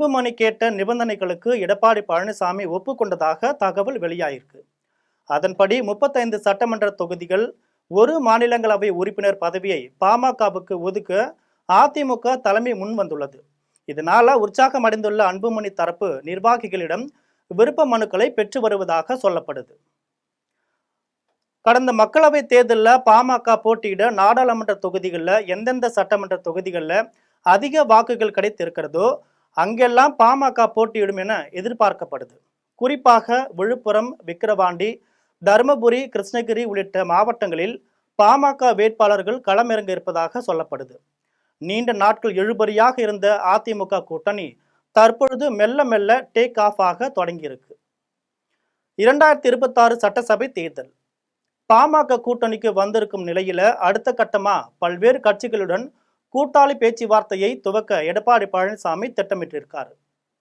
அன்புமணி கேட்ட நிபந்தனைகளுக்கு எடப்பாடி பழனிசாமி ஒப்புக்கொண்டதாக தகவல் வெளியாயிருக்கு. அதன்படி 35 சட்டமன்ற தொகுதிகள், ஒரு மாநிலங்களவை உறுப்பினர் பதவியை பாமகவுக்கு ஒதுக்க அதிமுக தலைமை முன் வந்துள்ளது. இதனால உற்சாகம் அடைந்துள்ள அன்புமணி தரப்பு நிர்வாகிகளிடம் விருப்ப மனுக்களை பெற்று வருவதாக சொல்லப்படுது. கடந்த மக்களவை தேர்தலில் பாமக போட்டியிட நாடாளுமன்ற தொகுதிகளில் எந்தெந்த சட்டமன்ற தொகுதிகளில் அதிக வாக்குகள் கிடைத்திருக்கிறதோ அங்கெல்லாம் பாமக போட்டியிடும் என எதிர்பார்க்கப்படுது. குறிப்பாக விழுப்புரம், விக்கிரவாண்டி, தருமபுரி, கிருஷ்ணகிரி உள்ளிட்ட மாவட்டங்களில் பாமக வேட்பாளர்கள் களமிறங்க இருப்பதாக சொல்லப்படுது. நீண்ட நாட்கள் இழுபறியாக இருந்த அதிமுக கூட்டணி தற்பொழுது மெல்ல மெல்ல டேக் ஆஃப் ஆக தொடங்கியிருக்கு. 2026 சட்டசபை தேர்தல் பாமக கூட்டணிக்கு வந்திருக்கும் நிலையில அடுத்த கட்டமா பல்வேறு கட்சிகளுடன் கூட்டாளி பேச்சுவார்த்தையை துவக்க எடப்பாடி பழனிசாமி திட்டமிட்டிருக்காரு.